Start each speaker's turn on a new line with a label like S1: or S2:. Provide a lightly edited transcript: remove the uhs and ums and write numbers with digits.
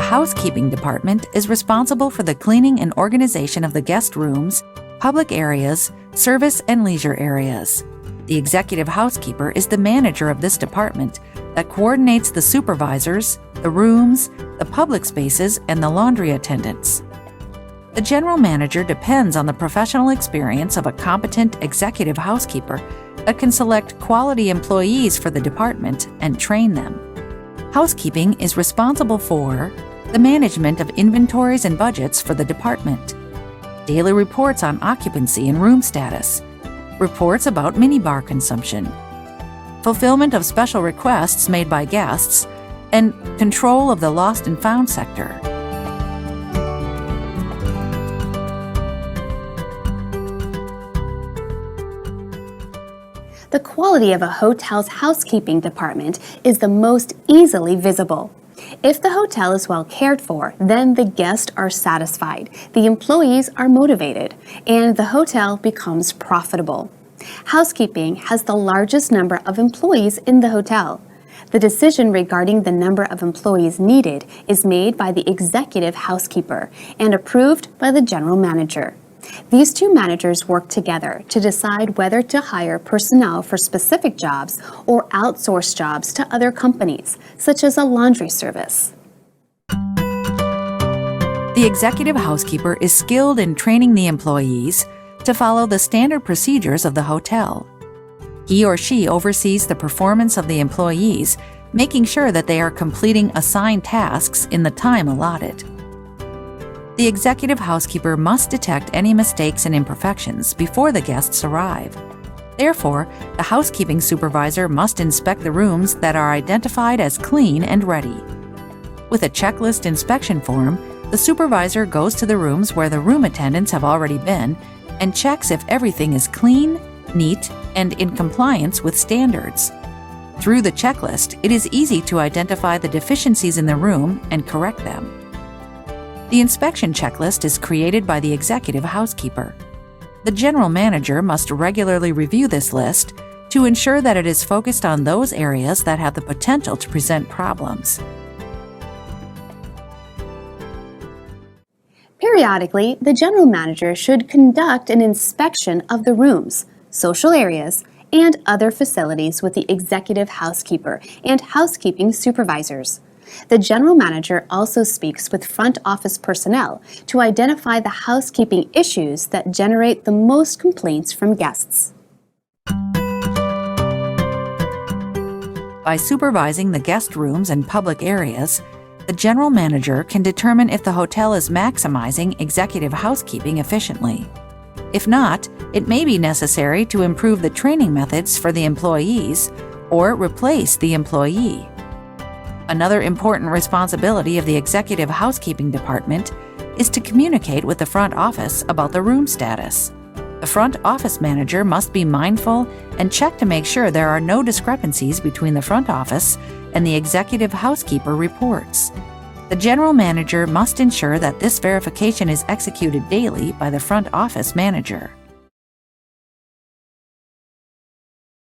S1: housekeeping department is responsible for the cleaning and organization of the guest rooms, public areas, service and leisure areas. The executive housekeeper is the manager of this department that coordinates the supervisors, the rooms, the public spaces, and the laundry attendants. The general manager depends on the professional experience of a competent executive housekeeper that can select quality employees for the department and train them. Housekeeping is responsible for the management of inventories and budgets for the department, daily reports on occupancy and room status, reports about minibar consumption, fulfillment of special requests made by guests, and control of the lost and found sector.
S2: The quality of a hotel's housekeeping department is the most easily visible. If the hotel is well cared for, then the guests are satisfied, the employees are motivated, and the hotel becomes profitable. Housekeeping has the largest number of employees in the hotel. The decision regarding the number of employees needed is made by the executive housekeeper and approved by the general manager. These two managers work together to decide whether to hire personnel for specific jobs or outsource jobs to other companies, such as a laundry service.
S1: The executive housekeeper is skilled in training the employees to follow the standard procedures of the hotel. He or she oversees the performance of the employees, making sure that they are completing assigned tasks in the time allotted. The executive housekeeper must detect any mistakes and imperfections before the guests arrive. Therefore, the housekeeping supervisor must inspect the rooms that are identified as clean and ready. With a checklist inspection form, the supervisor goes to the rooms where the room attendants have already been and checks if everything is clean, neat, and in compliance with standards. Through the checklist, it is easy to identify the deficiencies in the room and correct them. The inspection checklist is created by the executive housekeeper. The general manager must regularly review this list to ensure that it is focused on those areas that have the potential to present problems.
S2: Periodically, the general manager should conduct an inspection of the rooms, social areas, and other facilities with the executive housekeeper and housekeeping supervisors. The general manager also speaks with front office personnel to identify the housekeeping issues that generate the most complaints from guests.
S1: By supervising the guest rooms and public areas, the general manager can determine if the hotel is maximizing executive housekeeping efficiently. If not, it may be necessary to improve the training methods for the employees or replace the employee. Another important responsibility of the executive housekeeping department is to communicate with the front office about the room status. The front office manager must be mindful and check to make sure there are no discrepancies between the front office and the executive housekeeper reports. The general manager must ensure that this verification is executed daily by the front office manager.